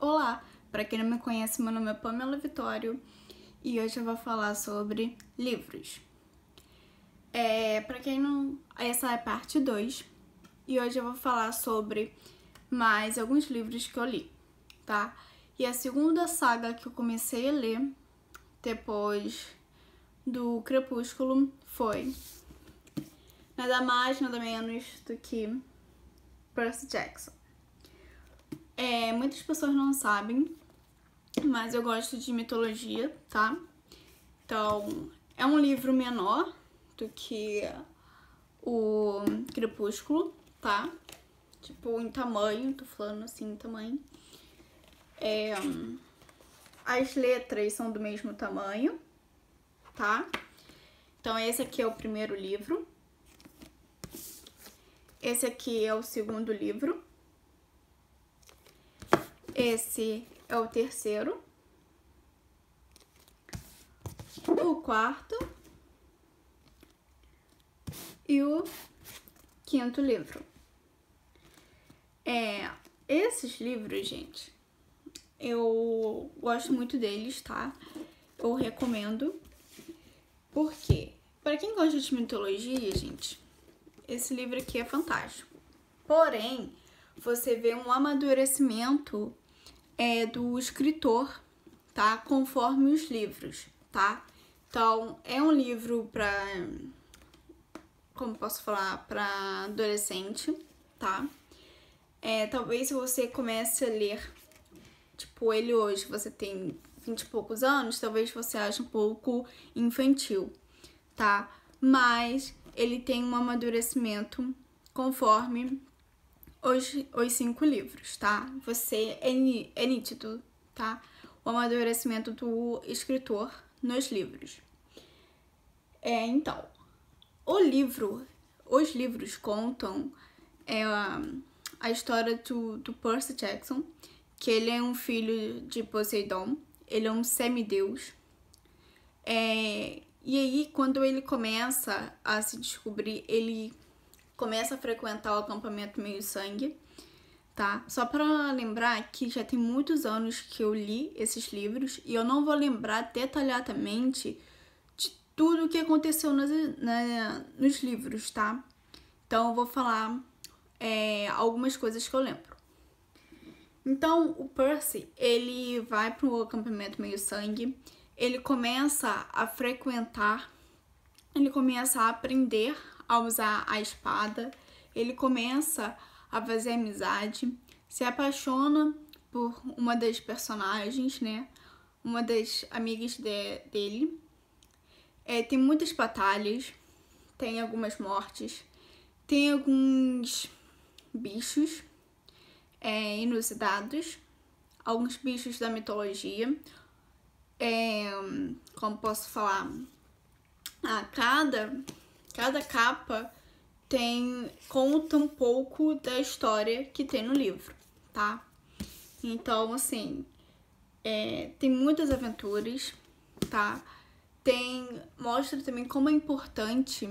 Olá, para quem não me conhece, meu nome é Pamela Vitório e hoje eu vou falar sobre livros. Para quem não... Essa é a parte 2 e hoje eu vou falar sobre mais alguns livros que eu li, tá? E a segunda saga que eu comecei a ler depois do Crepúsculo foi nada mais, nada menos do que Percy Jackson. Muitas pessoas não sabem, mas eu gosto de mitologia, tá? Então, é um livro menor do que o Crepúsculo, tá? Tipo, em tamanho, tô falando assim, em tamanho. As letras são do mesmo tamanho, tá? Então, esse aqui é o primeiro livro. Esse aqui é o segundo livro. Esse é o terceiro. O quarto. E o quinto livro. Esses livros, gente, eu gosto muito deles, tá? Eu recomendo. Por quê? Pra quem gosta de mitologia, gente, esse livro aqui é fantástico. Porém, você vê um amadurecimento do escritor, tá? Conforme os livros, tá? Então, é um livro pra... Como posso falar? Pra adolescente, tá? Talvez se você comece a ler, tipo, ele hoje, você tem 20 e poucos anos, talvez você ache um pouco infantil, tá? Mas ele tem um amadurecimento conforme os 5 livros, tá? Você é nítido, tá? O amadurecimento do escritor nos livros. Então, os livros contam a história do Percy Jackson, que ele é um filho de Poseidon, ele é um semideus. E aí, quando ele começa a se descobrir, ele começa a frequentar o acampamento Meio-Sangue, tá? Só pra lembrar que já tem muitos anos que eu li esses livros e eu não vou lembrar detalhadamente de tudo o que aconteceu nos livros, tá? Então eu vou falar algumas coisas que eu lembro. Então, o Percy, ele vai pro acampamento Meio-Sangue, ele começa a frequentar, ele começa a aprender a usar a espada, ele começa a fazer amizade, se apaixona por uma das personagens, né? Uma das amigas dele. Tem muitas batalhas, tem algumas mortes, tem alguns bichos inusitados, alguns bichos da mitologia. Como posso falar? Cada capa conta um pouco da história que tem no livro, tá? Então, assim, tem muitas aventuras, tá? Mostra também como é importante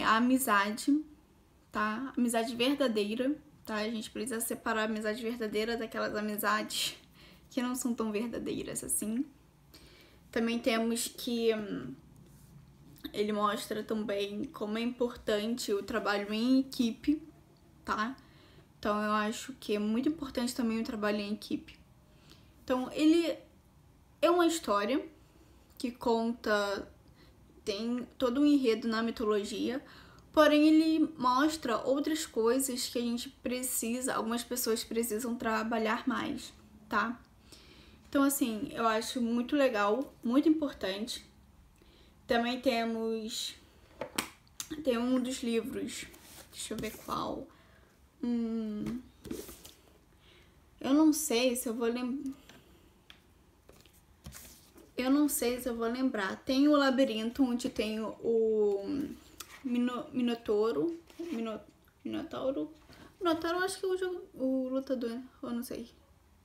a amizade, tá? Amizade verdadeira, tá? A gente precisa separar a amizade verdadeira daquelas amizades que não são tão verdadeiras assim. Também temos que ele mostra também como é importante o trabalho em equipe, tá? Então eu acho que é muito importante também o trabalho em equipe. Então ele é uma história que tem todo um enredo na mitologia, porém ele mostra outras coisas que a gente algumas pessoas precisam trabalhar mais, tá? Então assim, eu acho muito legal, muito importante. Também tem um dos livros, deixa eu ver qual. Eu não sei se eu vou lembrar. Tem o Labirinto, onde tem o Minotauro. Minotauro, acho que é o lutador, eu não sei.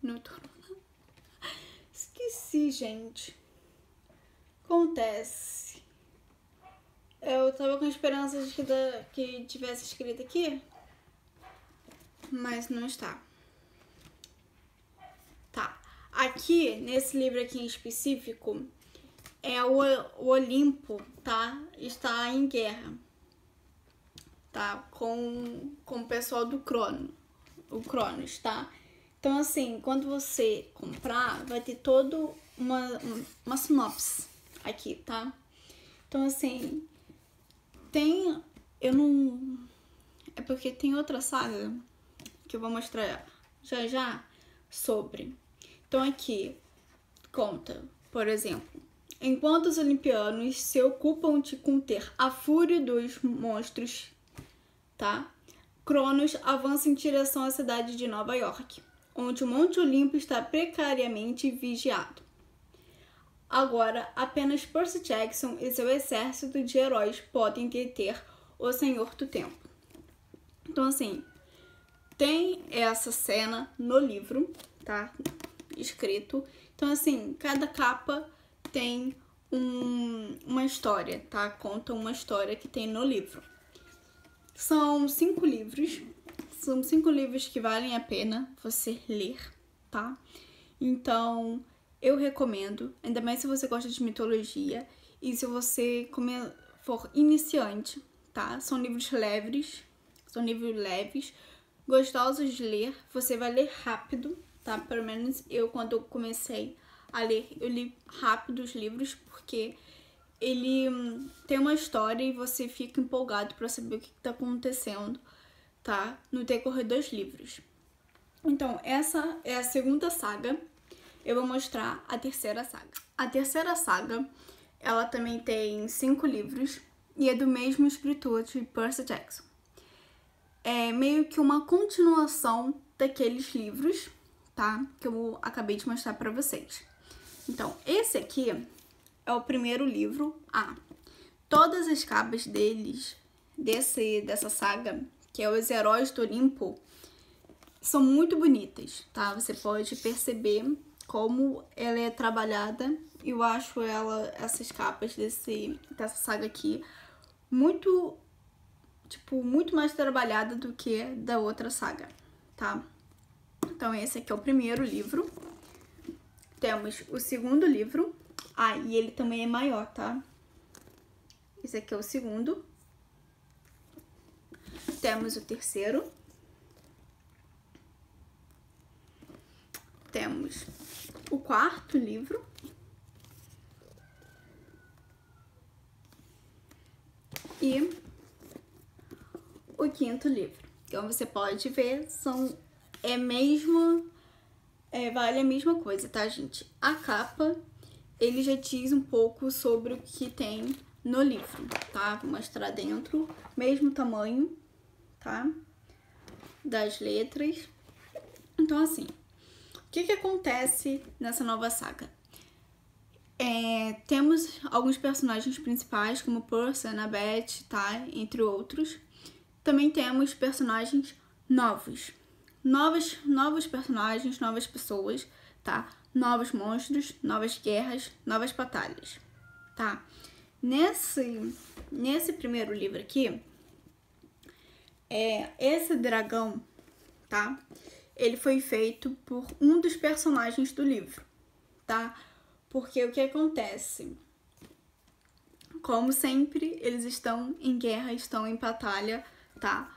Minotauro. Esqueci, gente. Acontece. Eu tava com esperança de que tivesse escrito aqui, mas não está. aqui, nesse livro aqui em específico, o Olimpo, tá? Está em guerra, tá? Com o pessoal do Cronos, tá? Então, assim, quando você comprar, vai ter toda uma sinopse aqui, tá? Então, assim, eu não... É porque tem outra saga que eu vou mostrar já sobre. Então, aqui, conta, por exemplo, enquanto os olimpianos se ocupam de conter a fúria dos monstros, tá? Cronos avança em direção à cidade de Nova York, onde o Monte Olimpo está precariamente vigiado. Agora, apenas Percy Jackson e seu exército de heróis podem deter o Senhor do Tempo. Então, assim, tem essa cena no livro, tá? Escrito. Então, assim, cada capa tem uma história, tá? Conta uma história que tem no livro. São 5 livros. São 5 livros que valem a pena você ler, tá? Então, eu recomendo, ainda mais se você gosta de mitologia e se você for iniciante, tá? São livros leves, gostosos de ler. Você vai ler rápido, tá? Pelo menos eu, quando eu comecei a ler, eu li rápido os livros, porque ele tem uma história e você fica empolgado para saber o que está acontecendo, tá? No decorrer dos livros. Então, essa é a segunda saga. Eu vou mostrar a terceira saga. A terceira saga, ela também tem 5 livros e é do mesmo escritor de Percy Jackson. É meio que uma continuação daqueles livros, tá? Que eu acabei de mostrar para vocês. Então, esse aqui é o primeiro livro. Todas as capas dessa saga, que é Os Heróis do Olimpo, são muito bonitas, tá? Você pode perceber como ela é trabalhada. Eu acho essas capas dessa saga aqui muito mais trabalhada do que da outra saga, tá? Então, esse aqui é o primeiro livro. Temos o segundo livro. E ele também é maior, tá? Esse aqui é o segundo. Temos o terceiro. Temos o quarto livro. E o quinto livro. Então, você pode ver, vale a mesma coisa, tá, gente? A capa, ele já diz um pouco sobre o que tem no livro, tá? Vou mostrar dentro, mesmo tamanho, tá? Das letras. Então, assim, o que acontece nessa nova saga? Temos alguns personagens principais, como Percy, Annabeth, tá? Entre outros. Também temos personagens novos. Novos personagens, novas pessoas, tá? Novos monstros, novas guerras, novas batalhas, tá? Nesse primeiro livro aqui, esse dragão, tá? Ele foi feito por um dos personagens do livro, tá? Porque o que acontece? Como sempre, eles estão em guerra, estão em batalha, tá?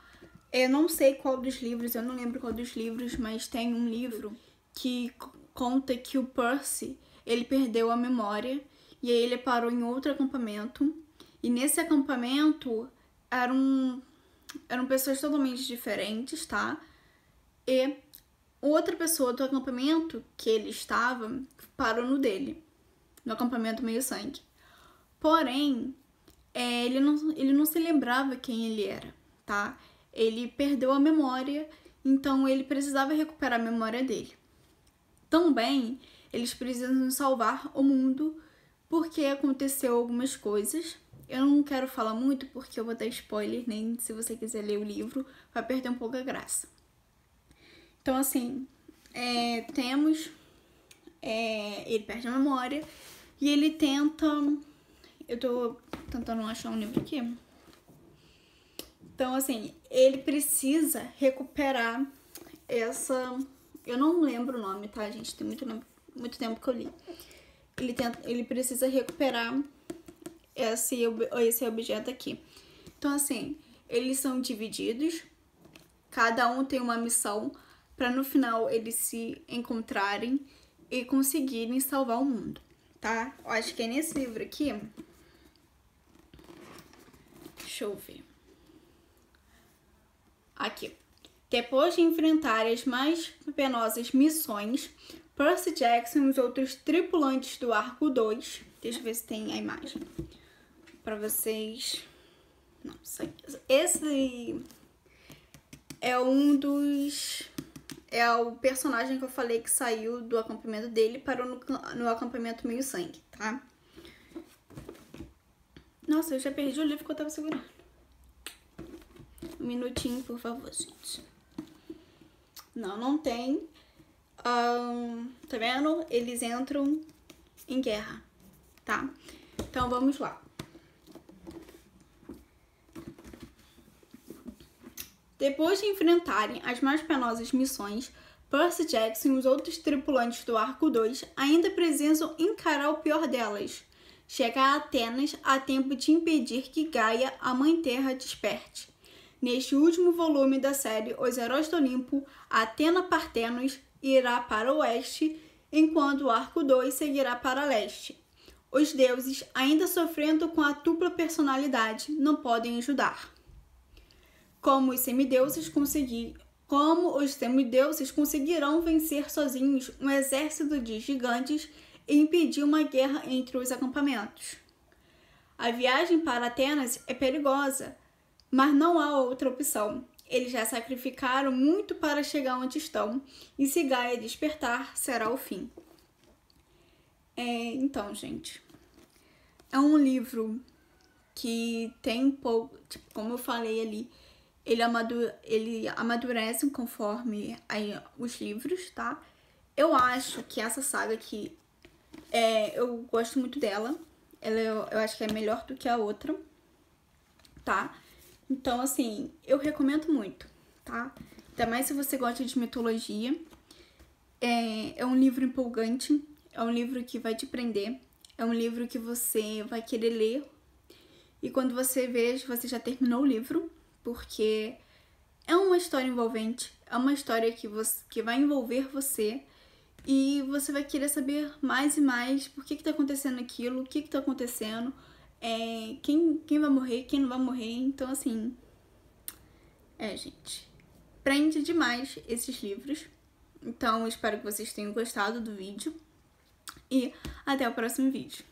Eu não sei qual dos livros, eu não lembro qual dos livros, mas tem um livro que conta que o Percy, ele perdeu a memória e aí ele parou em outro acampamento. E nesse acampamento eram pessoas totalmente diferentes, tá? E outra pessoa do acampamento que ele estava parou no dele, no acampamento meio-sangue. Porém, ele não se lembrava quem ele era, tá? Ele perdeu a memória, então ele precisava recuperar a memória dele. Também, eles precisam salvar o mundo porque aconteceu algumas coisas. Eu não quero falar muito porque eu vou dar spoiler, nem se você quiser ler o livro, vai perder um pouco a graça. Então, assim, ele perde a memória e ele tenta... Eu tô tentando achar um livro aqui. Então, assim, ele precisa recuperar essa... Eu não lembro o nome, tá, gente? Tem muito muito tempo que eu li. Ele precisa recuperar esse objeto aqui. Então, assim, eles são divididos, cada um tem uma missão para no final eles se encontrarem e conseguirem salvar o mundo, tá? Eu acho que é nesse livro aqui. Deixa eu ver. Aqui. Depois de enfrentar as mais penosas missões, Percy Jackson e os outros tripulantes do Arco 2... Deixa eu ver se tem a imagem pra vocês. Não, esse é um dos... É o personagem que eu falei que saiu do acampamento dele e parou no acampamento Meio Sangue, tá? Nossa, eu já perdi o livro que eu tava segurando. Um minutinho, por favor, gente. Não tem. Tá vendo? Eles entram em guerra, tá? Então, vamos lá. Depois de enfrentarem as mais penosas missões, Percy Jackson e os outros tripulantes do Arco 2 ainda precisam encarar o pior delas: chegar a Atenas a tempo de impedir que Gaia, a Mãe Terra, desperte. Neste último volume da série Os Heróis do Olimpo, Atena Partenos irá para o oeste, enquanto o Arco 2 seguirá para leste. Os deuses, ainda sofrendo com a dupla personalidade, não podem ajudar. Como os semideuses conseguirão vencer sozinhos um exército de gigantes e impedir uma guerra entre os acampamentos. A viagem para Atenas é perigosa, mas não há outra opção. Eles já sacrificaram muito para chegar onde estão, e se Gaia despertar, será o fim. Então, gente, é um livro que tem pouco, tipo, como eu falei ali, ele amadurece conforme os livros, tá? Eu acho que essa saga aqui, eu gosto muito dela. Eu acho que é melhor do que a outra, tá? Então, assim, eu recomendo muito, tá? Ainda mais se você gosta de mitologia. É um livro empolgante, é um livro que vai te prender, é um livro que você vai querer ler. E quando você vê, você já terminou o livro, porque é uma história envolvente, é uma história que vai envolver você e você vai querer saber mais e mais por que tá acontecendo aquilo, o que tá acontecendo, quem vai morrer, quem não vai morrer. Então, assim, gente, prende demais esses livros. Então, eu espero que vocês tenham gostado do vídeo e até o próximo vídeo.